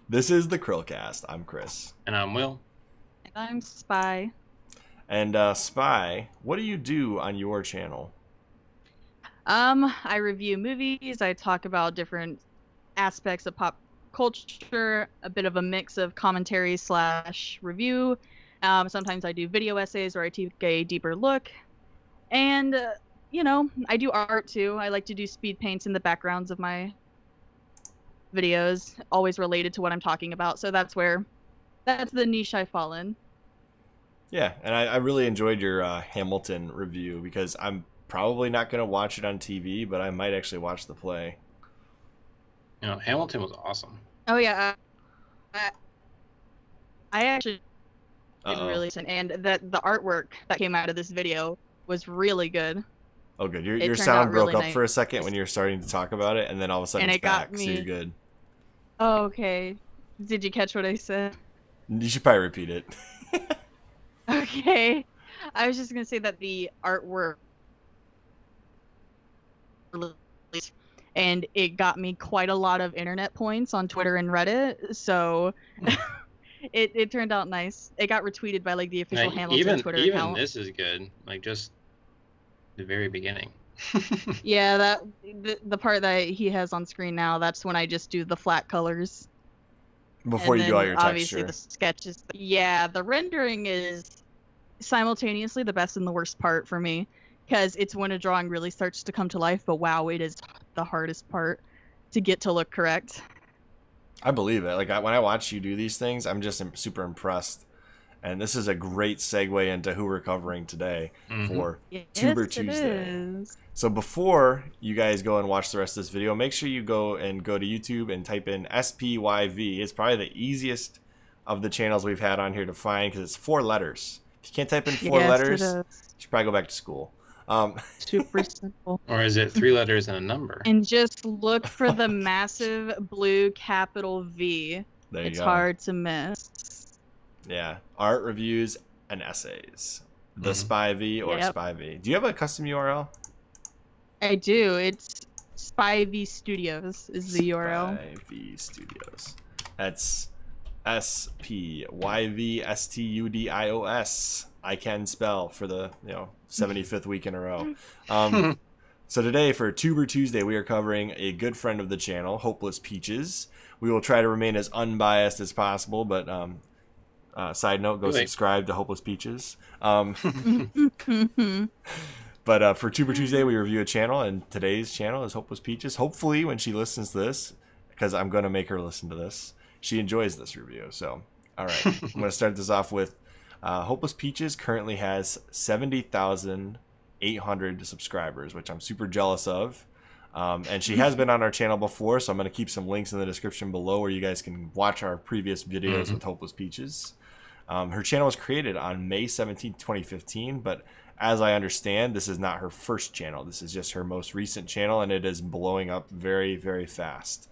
This is the CHRILLCAST. I'm Chris. And I'm Will. And I'm Spy. And Spy, what do you do on your channel? I review movies. I talk about different aspects of pop culture, a bit of a mix of commentary / review. Sometimes I do video essays where I take a deeper look. And, I do art too. I like to do speed paints in the backgrounds of my videos, always related to what I'm talking about. So that's the niche I fall in. Yeah, and I really enjoyed your Hamilton review because I'm probably not going to watch it on TV, but I might actually watch the play. Hamilton was awesome. Oh, yeah. I actually didn't really listen, and that the artwork that came out of this video was really good. Oh, good. Your sound broke up for a second when you were starting to talk about it, and then all of a sudden it's back, so you're good. Oh, okay. Did you catch what I said? You should probably repeat it. Okay. I was just going to say that the artwork, and it got me quite a lot of internet points on Twitter and Reddit, so it turned out nice. It got retweeted by the official Hamilton Twitter account. Even this is good. Just the very beginning. Yeah, the part that he has on screen now, that's when I just do the flat colors. Before you do all your texture. Obviously the sketches. Yeah, the rendering is simultaneously the best and the worst part for me, because it's when a drawing really starts to come to life, but wow, it is the hardest part to get to look correct. I believe it. When I watch you do these things, I'm just super impressed. And this is a great segue into who we're covering today for Tuber Tuesday. So before you guys go and watch the rest of this video, make sure you go to YouTube and type in SpyV. It's probably the easiest of the channels we've had on here to find because it's 4 letters. If you can't type in 4 letters, you should probably go back to school. Super simple. Or is it 3 letters and a number? And just look for the massive blue capital V. There you go. It's hard to miss. Yeah, art reviews and essays. The SpyV or SpyV. Do you have a custom URL? I do. It's SpyV Studios is the URL. SpyV Studios. That's SpyVStudios. I can spell for the 75th week in a row. So today for Tuber Tuesday, we are covering a good friend of the channel, Hopeless Peaches. We will try to remain as unbiased as possible, but side note, go subscribe to Hopeless Peaches. But for Tuber Tuesday, we review a channel, and today's channel is Hopeless Peaches. Hopefully, when she listens to this, because I'm going to make her listen to this, she enjoys this review. So, all right, I'm going to start this off with Hopeless Peaches currently has 70,800 subscribers, which I'm super jealous of. And she has been on our channel before, so I'm going to keep some links in the description below where you guys can watch our previous videos with Hopeless Peaches. Her channel was created on May 17, 2015, but as I understand, this is not her first channel. This is just her most recent channel, and it is blowing up very, very fast.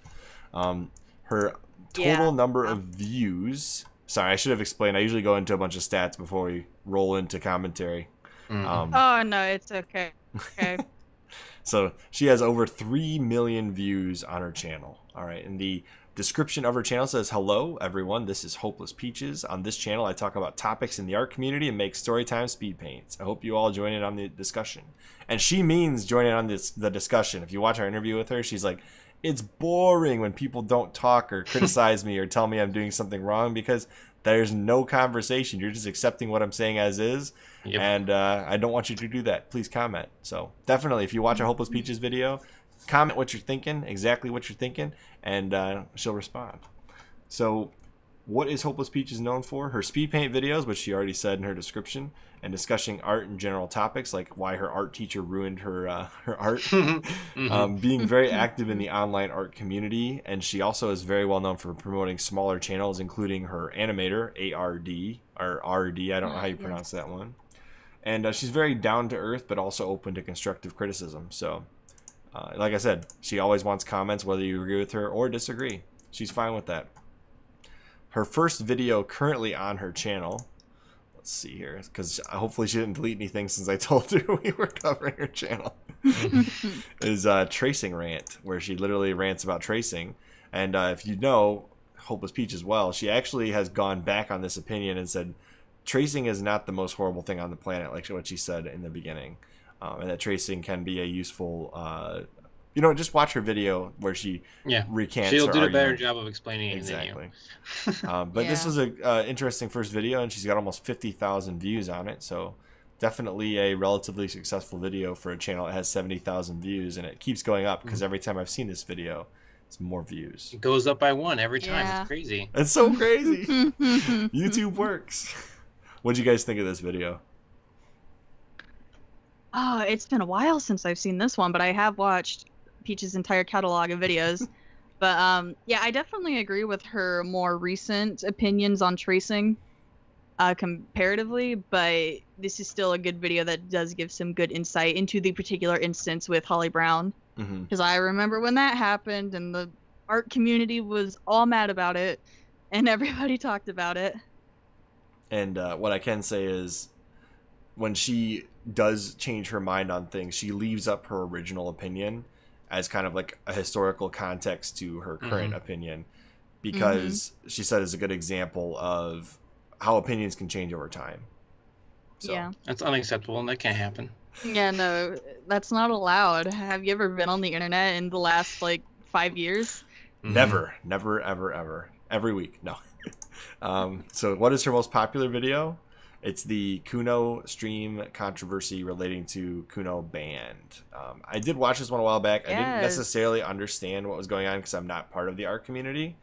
Her total number of views... Sorry, I should have explained. I usually go into a bunch of stats before we roll into commentary. Oh, no, it's okay. Okay. So she has over 3 million views on her channel. All right, and the description of her channel says, "Hello, everyone. This is Hopeless Peaches. On this channel, I talk about topics in the art community and make storytime speed paints. I hope you all join in on the discussion." And she means join in on the discussion. If you watch our interview with her, she's like, "It's boring when people don't talk or criticize me or tell me I'm doing something wrong because there's no conversation. You're just accepting what I'm saying as is." Yep. And I don't want you to do that. Please comment. So definitely, if you watch a Hopeless Peaches video, comment what you're thinking, exactly what you're thinking, and she'll respond. So what is Hopeless Peaches known for? Her speed paint videos, which she already said in her description, and discussing art and general topics like why her art teacher ruined her art. Being very active in the online art community, and she also is very well known for promoting smaller channels, including her animator, ARD, or RD, I don't know how you pronounce that one. And she's very down to earth, but also open to constructive criticism. So, like I said, she always wants comments, whether you agree with her or disagree. She's fine with that. Her first video currently on her channel, let's see here, because hopefully she didn't delete anything since I told her we were covering her channel, is Tracing Rant, where she literally rants about tracing. And if you know, Hopeless Peach as well, she actually has gone back on this opinion and said tracing is not the most horrible thing on the planet, like what she said in the beginning, and that tracing can be a useful. Just watch her video where she recants. She'll her do a better argument. job of explaining it Exactly. than you. But this was a interesting first video, and she's got almost 50,000 views on it. So definitely a relatively successful video for a channel that has 70,000 views, and it keeps going up because every time I've seen this video, it's more views. It goes up by one every time. Yeah. It's crazy. It's so crazy. YouTube works. What'd you guys think of this video? Oh, it's been a while since I've seen this one, but I have watched Peach's entire catalog of videos. But yeah, I definitely agree with her more recent opinions on tracing comparatively, but this is still a good video that does give some good insight into the particular instance with Holly Brown. Because I remember when that happened and the art community was all mad about it and everybody talked about it. And what I can say is when she does change her mind on things, she leaves up her original opinion as kind of like a historical context to her current opinion, because she said it's a good example of how opinions can change over time. So. Yeah. That's unacceptable, and that can't happen. Yeah, no, that's not allowed. Have you ever been on the internet in the last, 5 years? Never, ever. Every week, no. So what is her most popular video? It's the Kuno stream controversy relating to Kuno band. I did watch this one a while back. I didn't necessarily understand what was going on because I'm not part of the art community.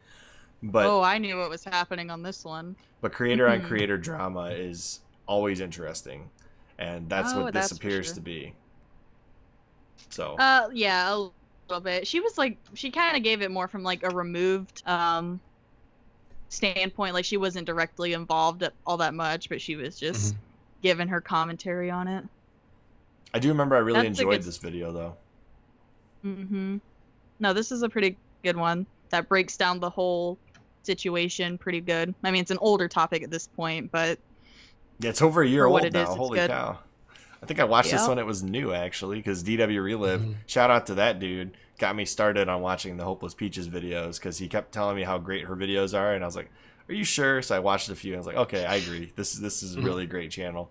But I knew what was happening on this one. But creator on creator drama is always interesting, and that's what this appears to be. So yeah, a little bit. She was she kind of gave it more from a removed standpoint. Like she wasn't directly involved all that much, but she was just giving her commentary on it. I do remember I really enjoyed this video though. No, this is a pretty good one that breaks down the whole situation pretty good. I mean, it's an older topic at this point, but yeah, it's over a year old now. Is, Holy cow. I think I watched this when it was new, actually, because DW Relive, shout out to that dude, got me started on watching the Hopeless Peaches videos because he kept telling me how great her videos are, and I was like, are you sure? So I watched a few, and I was like, okay, I agree. This is a really great channel.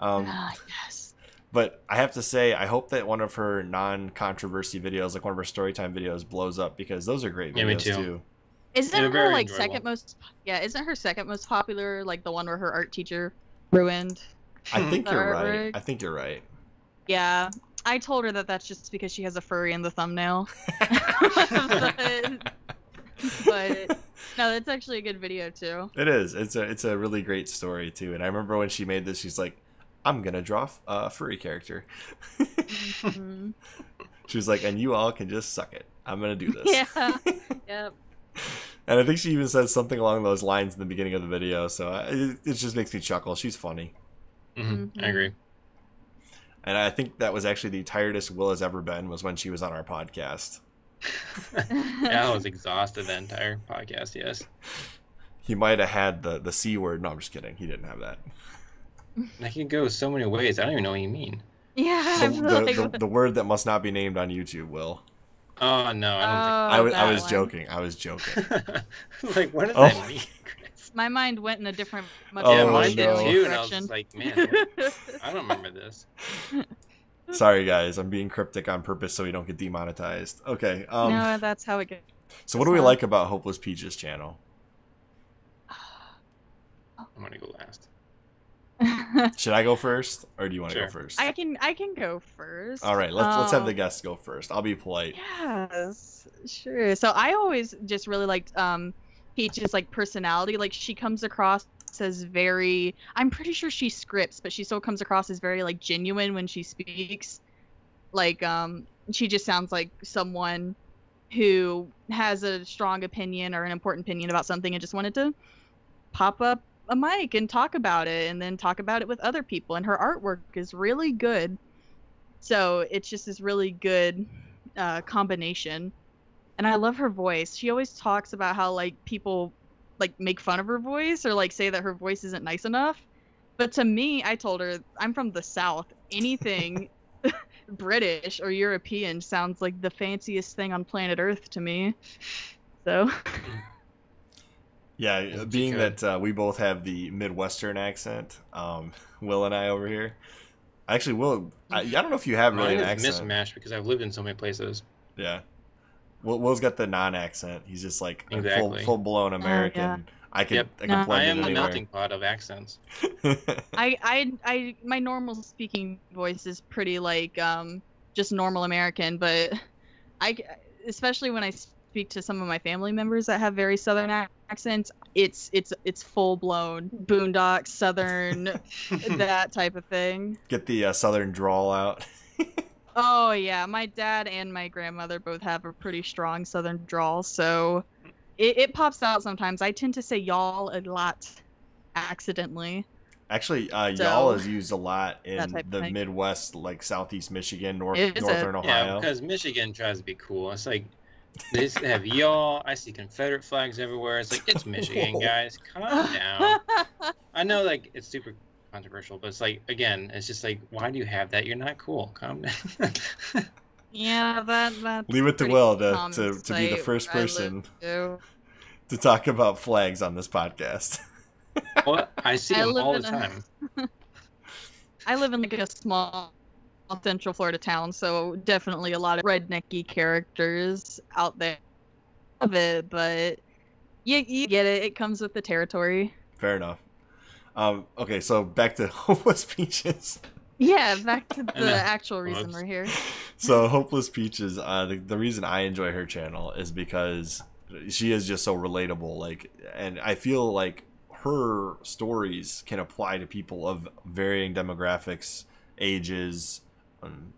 Yes. But I have to say, I hope that one of her non-controversy videos, like one of her storytime videos, blows up, because those are great videos, too. Isn't her, second most... Yeah, isn't her second most popular, the one where her art teacher ruined... I think you're right. I think you're right. Yeah, I told her that that's just because she has a furry in the thumbnail. but no, that's actually a good video too. It is. It's a really great story too. And I remember when she made this, she's like, "I'm gonna draw a furry character." She was like, "And you all can just suck it. I'm gonna do this." Yeah. Yep. And I think she even said something along those lines in the beginning of the video. So it just makes me chuckle. She's funny. I agree. And I think that was actually the tiredest Will has ever been, was when she was on our podcast. Yeah, I was exhausted that entire podcast, yes. He might have had the C word. No, I'm just kidding. He didn't have that. That can go so many ways. I don't even know what you mean. Yeah. The word that must not be named on YouTube, Will. Oh, no, I don't think I was joking. I was joking. What does that mean? My mind went in a different, much mine did direction. too, and I was just like, man, I don't remember this. Sorry, guys. I'm being cryptic on purpose so we don't get demonetized. Okay. No, that's how it goes. So what do we like about Hopeless Peaches channel? I'm going to go last. Should I go first, or do you want to Sure. go first? I can go first. All right, let's have the guests go first. I'll be polite. Yes, sure. So I always just really liked Peach's personality. She comes across as very, I'm pretty sure she scripts, but she still comes across as very genuine when she speaks. She just sounds like someone who has a strong opinion or an important opinion about something and just wanted to pop up a mic and talk about it, and then talk about it with other people. And her artwork is really good, so it's just this really good combination. And I love her voice. She always talks about how people make fun of her voice or say that her voice isn't nice enough. But to me, I told her I'm from the South. Anything British or European sounds like the fanciest thing on planet Earth to me. So Yeah, being that we both have the Midwestern accent, Will and I over here. Actually, Will, I don't know if you have really an accent. Mine is mismatched because I've lived in so many places. Yeah. Will's got the non-accent. He's just like Exactly. a full-blown American. Yeah. I can blend I it am the anywhere. melting pot of accents. My normal speaking voice is pretty like just normal American, but especially when I speak to some of my family members that have very Southern accents, it's full blown boondock Southern, that type of thing. Get the Southern drawl out. Oh yeah, my dad and my grandmother both have a pretty strong Southern drawl, so it pops out sometimes. I tend to say y'all a lot accidentally. Actually, y'all is used a lot in the Midwest, like Southeast Michigan, Northern Ohio. Yeah, because Michigan tries to be cool. It's like they have y'all. I see Confederate flags everywhere. It's like, it's Michigan, guys. Calm down. I know, like, it's super controversial, but it's like, again, it's just like, why do you have that? You're not cool. Calm down. Yeah, that's leave it to Will to be the first person to talk about flags on this podcast. Well, I see them all the time. I live in like a small Central Florida town, so definitely a lot of rednecky characters out there of it, but you get it. It comes with the territory. Fair enough. Okay, so back to Hopeless Peaches. Yeah, back to the actual reason we're here. So Hopeless Peaches, the reason I enjoy her channel is because she is just so relatable. Like, and I feel like her stories can apply to people of varying demographics, ages,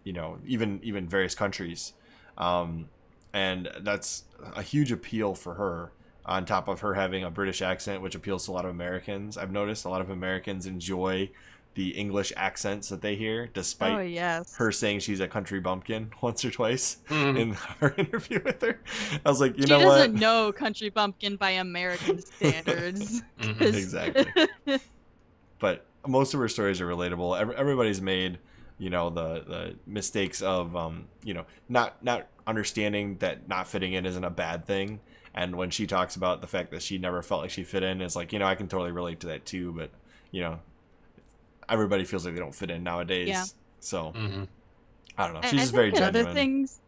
you know, even various countries, and that's a huge appeal for her. On top of her having a British accent, which appeals to a lot of Americans. I've noticed a lot of Americans enjoy the English accents that they hear, despite her saying she's a country bumpkin once or twice in our interview with her. I was like, you know what? She doesn't know country bumpkin by American standards. Exactly. But most of her stories are relatable. Everybody's made, you know, the mistakes of, you know, not understanding that not fitting in isn't a bad thing. And when she talks about the fact that she never felt like she fit in, it's like, you know, I can totally relate to that too. But, you know, everybody feels like they don't fit in nowadays. Yeah. So, I don't know. She's just very genuine. Other things,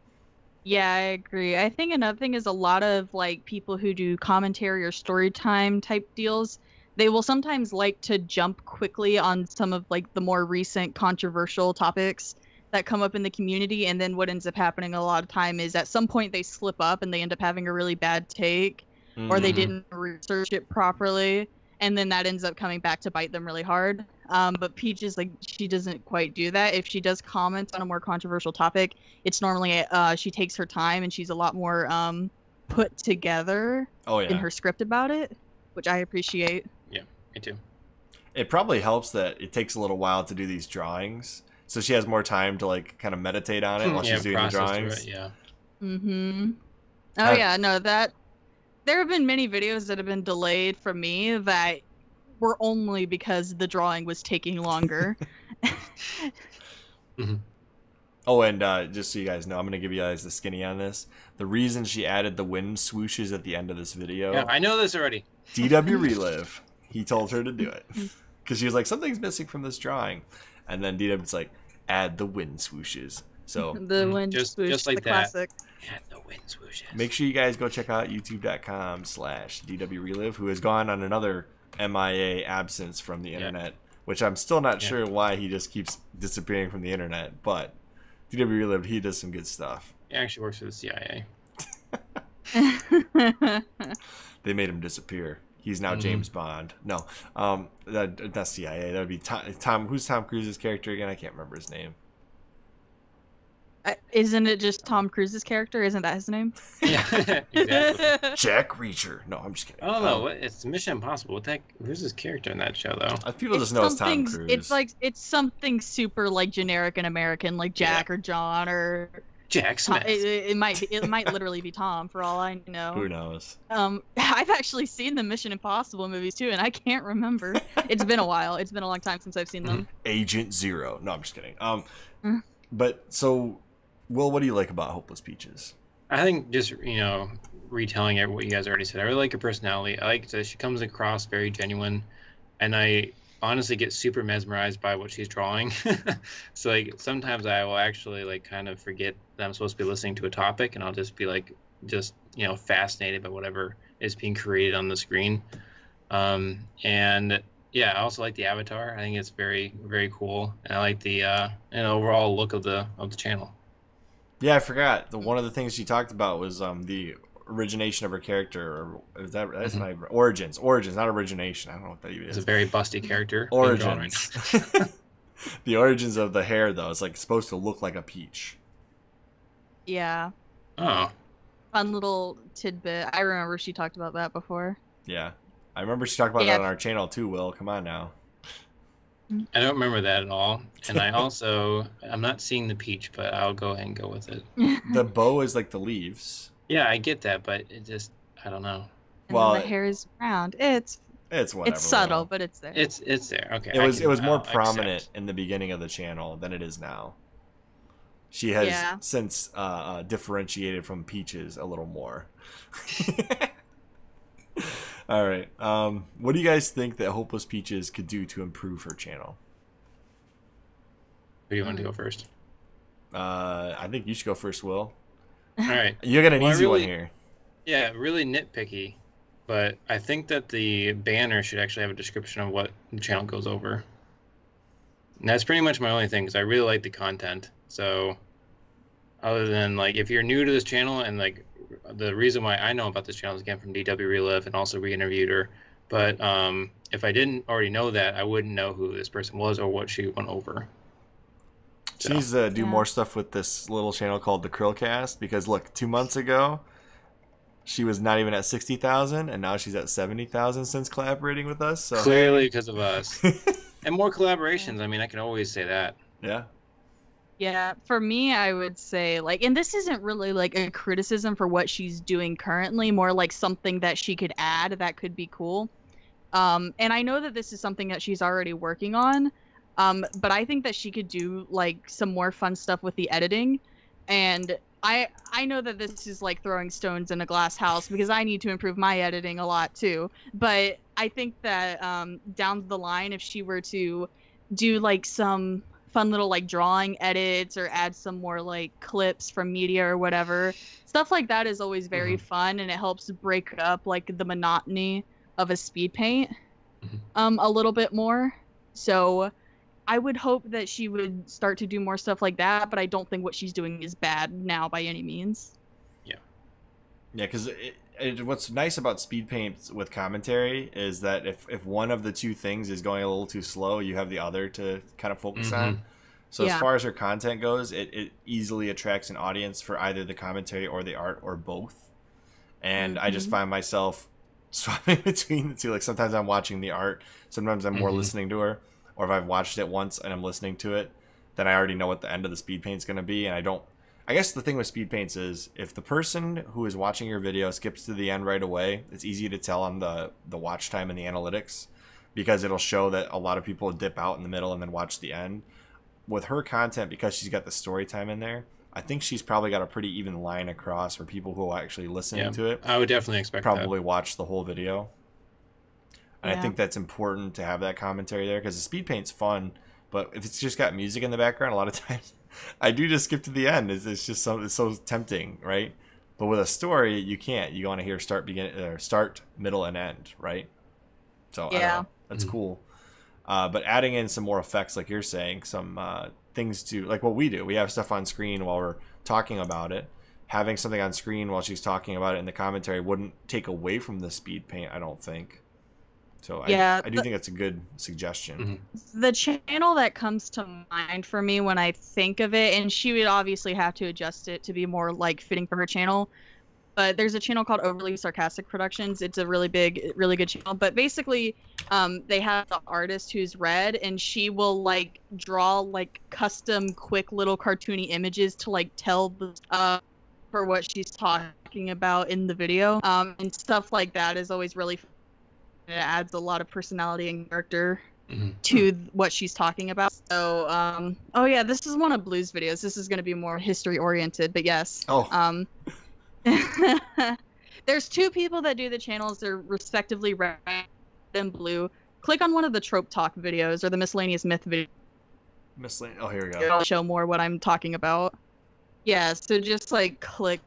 yeah, I agree. I think another thing is a lot of, like, people who do commentary or story time type deals, they will sometimes like to jump quickly on some of, like, the more recent controversial topics that come up in the community, and then what ends up happening a lot of time is at some point they slip up and they end up having a really bad take, or they didn't research it properly, and then that ends up coming back to bite them really hard. But Peaches, like, she doesn't quite do that. If she does comment on a more controversial topic, it's normally she takes her time and she's a lot more put together in her script about it, which I appreciate. Yeah, me too. It probably helps that it takes a little while to do these drawings. So she has more time to, like, kind of meditate on it while she's doing the drawings. It, yeah. Oh, yeah. No, there have been many videos that have been delayed from me that were only because the drawing was taking longer. Oh, and just so you guys know, I'm going to give you guys the skinny on this. The reason she added the wind swooshes at the end of this video. Yeah, I know this already. DW Relive. He told her to do it. Because she was like, something's missing from this drawing. And then DW's like, add the wind swooshes. So the wind swoosh, just like the that. Classic. Add the wind swooshes. Make sure you guys go check out youtube.com/DW Relive, who has gone on another MIA absence from the internet, which I'm still not sure why he just keeps disappearing from the internet. But DW Relive, he does some good stuff. He actually works for the CIA. They made him disappear. He's now James Bond. No, that's CIA. That would be Tom. Who's Tom Cruise's character again? I can't remember his name. Isn't it just Tom Cruise's character? Isn't that his name? Yeah, exactly. Jack Reacher. No, I'm just kidding. Oh no, it's Mission Impossible. What the heck? Who's his character in that show, though? People just know it's Tom Cruise. It's something super like generic and American, like Jack or John or Jack Smith. It might literally be Tom for all I know. Who knows? I've actually seen the Mission Impossible movies too, and I can't remember. It's been a while. It's been a long time since I've seen them. Agent Zero. No, I'm just kidding. But so, Will, what do you like about Hopeless Peaches? I think just, you know, retelling what you guys already said. I really like her personality. I like that she comes across very genuine, and I honestly get super mesmerized by what she's drawing. So like sometimes I will actually like kind of forget that I'm supposed to be listening to a topic, and I'll just be like fascinated by whatever is being created on the screen. And yeah, I also like the avatar. I think it's very, very cool, and I like the overall look of the channel. Yeah, I forgot. One of the things she talked about was the origination of her character, or is that's my origins, not origination. I don't know what that even is. It's a very busty character. Origins. The origins of the hair, though, it's like supposed to look like a peach. Yeah. Oh. Fun little tidbit. I remember she talked about that before. Yeah. I remember she talked about that on our channel too, Will. Come on now. I don't remember that at all. And I'm not seeing the peach, but I'll go ahead and go with it. The bow is like the leaves. Yeah, I get that, but it just, I don't know. And well, the hair is round. It's whatever. It's subtle, but it's there. It's there. Okay. It was more prominent in the beginning of the channel than it is now. She has since differentiated from peaches a little more. All right. What do you guys think that Hopeless Peaches could do to improve her channel? Who do you want to go first? I think you should go first, Will. All right. You got an easy one here. Yeah, really nitpicky, but I think that the banner should actually have a description of what the channel goes over. And that's pretty much my only thing, because I really like the content. So, other than like, if you're new to this channel, and like, the reason why I know about this channel is again from DW Relive, and also re-interviewed her. But if I didn't already know that, I wouldn't know who this person was or what she went over. She needs to do more stuff with this little channel called the CHRILLCAST, because look, 2 months ago, she was not even at 60,000, and now she's at 70,000 since collaborating with us. So clearly because of us. And more collaborations. I mean, I can always say that. Yeah. Yeah, for me, I would say, like, and this isn't really like a criticism for what she's doing currently, more like something that she could add that could be cool. And I know that this is something that she's already working on, but I think that she could do like some more fun stuff with the editing. And I know that this is like throwing stones in a glass house, because I need to improve my editing a lot too. But I think that down the line, if she were to do like some fun little like drawing edits, or add some more like clips from media or whatever, stuff like that is always very fun, and it helps break up like the monotony of a speed paint a little bit more. So I would hope that she would start to do more stuff like that, but I don't think what she's doing is bad now by any means. Yeah, because what's nice about speed paints with commentary is that if one of the two things is going a little too slow, you have the other to kind of focus on. So as far as her content goes, it easily attracts an audience for either the commentary or the art, or both. And I just find myself swapping between the two. Like sometimes I'm watching the art, sometimes I'm more listening to her. Or if I've watched it once and I'm listening to it, then I already know what the end of the speed paint's going to be. And I guess the thing with speed paints is if the person who is watching your video skips to the end right away, it's easy to tell on the watch time and the analytics, because it'll show that a lot of people dip out in the middle and then watch the end. With her content, because she's got the story time in there, I think she's probably got a pretty even line across for people who are actually listening to it. I would definitely expect probably watch the whole video. And I think that's important to have that commentary there, because the speed paint's fun, but if it's just got music in the background, a lot of times I do just skip to the end. It's just it's so tempting, right? But with a story, you can't. You want to hear start, middle, and end, right? So I don't know. That's cool. But adding in some more effects, like you're saying, some things to, like what we do. We have stuff on screen while we're talking about it. Having something on screen while she's talking about it in the commentary wouldn't take away from the speed paint, I don't think. So I do think that's a good suggestion. The channel that comes to mind for me when I think of it, and she would obviously have to adjust it to be more like fitting for her channel, but there's a channel called Overly Sarcastic Productions. It's a really big, really good channel. But basically, they have the artist who's Red, and she will like draw like custom, quick little cartoony images to like tell the for what she's talking about in the video, and stuff like that is always really fun. It adds a lot of personality and character to what she's talking about. So, oh yeah, this is one of Blue's videos. This is going to be more history oriented, but yes. There's two people that do the channels. They're respectively red and blue. Click on one of the Trope Talk videos or the Miscellaneous Myth video. Oh, here we go. It'll show more what I'm talking about. Yeah, so just like click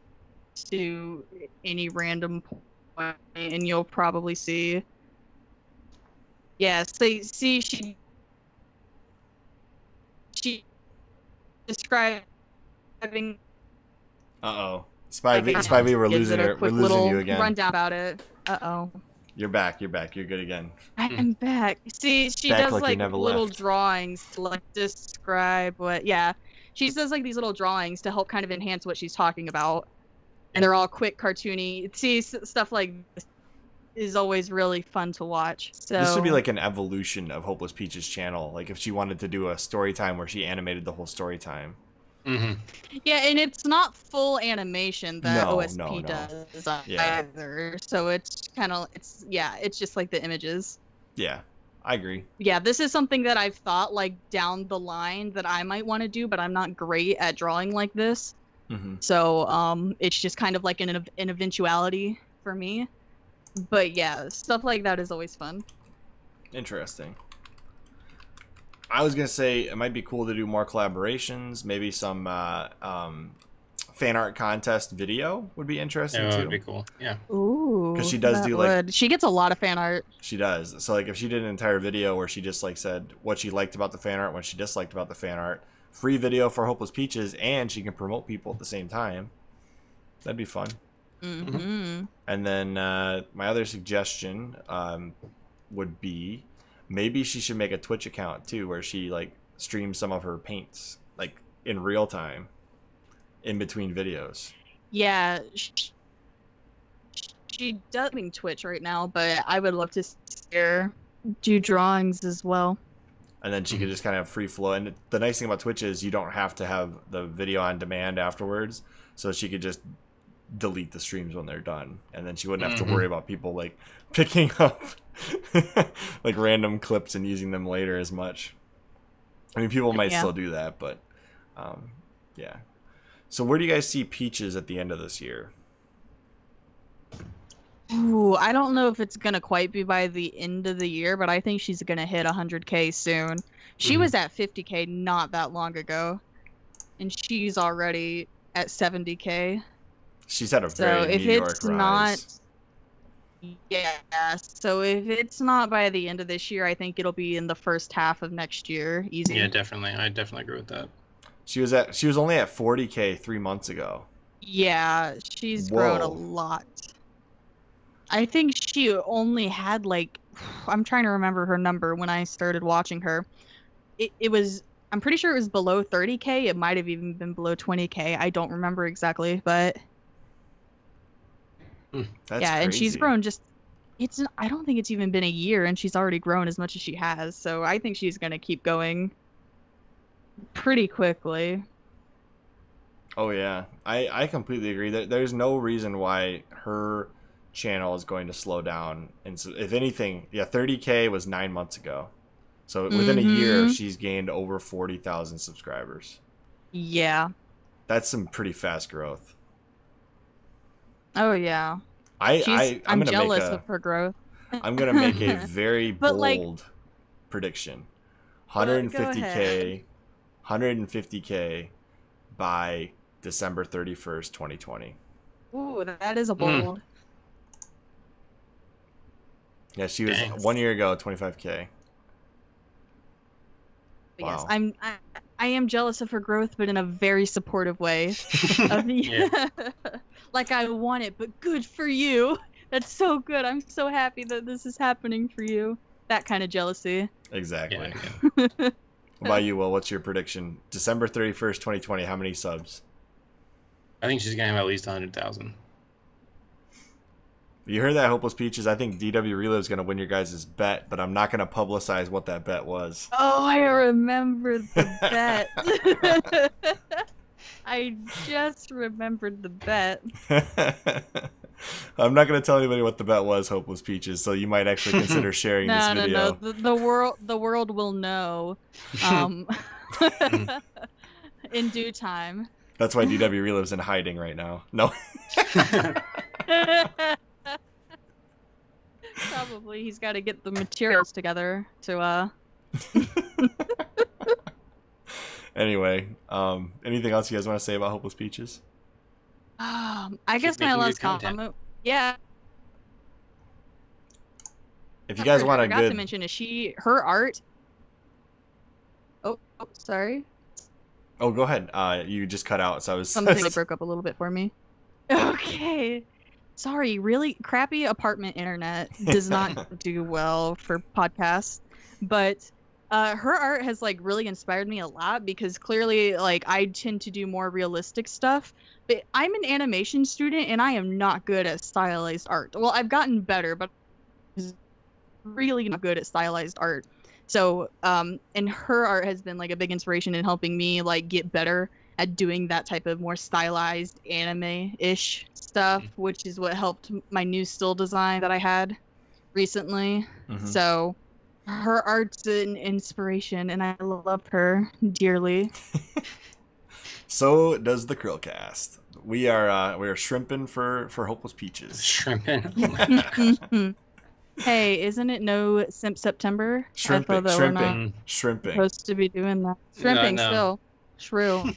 to any random point and you'll probably see. Yeah, so see she describing. Uh-oh. SpyV, we're losing her. We're losing you again. Rundown about it. Uh-oh. You're back. You're back. You're good again. I'm back. See, she Back does like you like never little left. drawings to like describe what. Yeah, she does like these little drawings to help kind of enhance what she's talking about, and they're all quick, cartoony. See, stuff like this is always really fun to watch. So This would be like an evolution of Hopeless Peach's channel. Like if she wanted to do a story time where she animated the whole story time. yeah, and it's not full animation that No, OSP no. does Yeah. either. So it's kind of it's just like the images. Yeah, I agree. Yeah, this is something that I've thought like down the line that I might want to do, but I'm not great at drawing like this. So it's just kind of like an eventuality for me. But yeah, stuff like that is always fun. Interesting. I was gonna say it might be cool to do more collaborations. Maybe some fan art contest video would be interesting Yeah, that too. would be cool. Yeah. Ooh, 'Cause she does do, like- she gets a lot of fan art. She does. So like if she did an entire video where she just like said what she liked about the fan art, what she disliked about the fan art, free video for Hopeless Peaches, and she can promote people at the same time. That'd be fun. Mm-hmm. And then my other suggestion would be maybe she should make a Twitch account too, where she like streams some of her paints like in real time, in between videos. Yeah, she does mean Twitch right now, but I would love to see her do drawings as well. And then she could just kind of free flow. And the nice thing about Twitch is you don't have to have the video on demand afterwards, so she could just delete the streams when they're done, and then she wouldn't have to worry about people like picking up like random clips and using them later as much. I mean, people might still do that, but yeah. So where do you guys see Peaches at the end of this year? Ooh, I don't know if it's gonna quite be by the end of the year, but I think she's gonna hit 100K soon. She was at 50K not that long ago, and she's already at 70K. She's had a very meteoric rise. Yeah, so if it's not by the end of this year, I think it'll be in the first half of next year. Easy. Yeah, definitely. I definitely agree with that. She was only at 40K 3 months ago. Yeah, she's grown a lot. I think she only had like, I'm trying to remember her number when I started watching her. It was, I'm pretty sure it was below 30K. It might have even been below 20K. I don't remember exactly, but That's yeah, and she's crazy. grown just, I don't think it's even been a year and she's already grown as much as she has. So I think she's going to keep going pretty quickly. Oh yeah, I completely agree. There's no reason why her channel is going to slow down. And so, if anything, yeah, 30K was 9 months ago. So within a year, she's gained over 40,000 subscribers. Yeah. That's some pretty fast growth. Oh yeah. I'm jealous of her growth. I'm gonna make a very But, bold like, prediction. Go 150K, ahead. 150K by December 31st, 2020. Ooh, that is a bold. Yeah, she was Dang. 1 year ago, 25K. Yes, Wow. I am jealous of her growth, but in a very supportive way. Like I want it, but good for you. That's so good. I'm so happy that this is happening for you. That kind of jealousy. Exactly. Yeah. What about you, Will? What's your prediction? December 31st, 2020, how many subs? I think she's gonna have at least 100,000. You heard that, Hopeless Peaches? I think DW Relive is going to win your guys' bet, but I'm not going to publicize what that bet was. Oh, I remember the bet. I just remembered the bet. I'm not going to tell anybody what the bet was, Hopeless Peaches, so you might actually consider sharing this video. No. The world will know in due time. That's why DW Relive's in hiding right now. No. Probably he's got to get the materials together to Anyway, anything else you guys want to say about Hopeless Peaches? I Keep guess my making last good content. comment. Yeah. If you guys want I a forgot to good, mention, her art. Oh, sorry. oh, go ahead. You just cut out, so I was. Something that broke up a little bit for me. Okay. Sorry, really crappy apartment internet does not do well for podcasts. But her art has like really inspired me a lot because clearly like I tend to do more realistic stuff. But I'm an animation student and I am not good at stylized art. Well, I've gotten better, but I'm really not good at stylized art. So, and her art has been like a big inspiration in helping me like get better at doing that type of more stylized anime-ish stuff, which is what helped my new still design that I had recently. So her art's an inspiration and I love her dearly. So does the Krillcast. We are shrimping for Hopeless Peaches. Shrimping. Hey, isn't it no Simp September? Shrimping. I thought that we're not Shrimping. supposed to be doing that. Shrimping No. still. Shrill.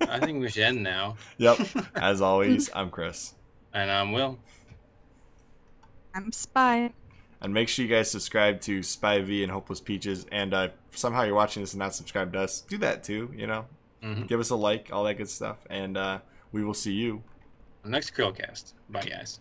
I think we should end now. Yep. As always, I'm Chris. And I'm Will. I'm Spy. And make sure you guys subscribe to SpyV and Hopeless Peaches. And if somehow you're watching this and not subscribed to us, do that too, you know. Give us a like, all that good stuff. And we will see you Next Krillcast. Bye, guys.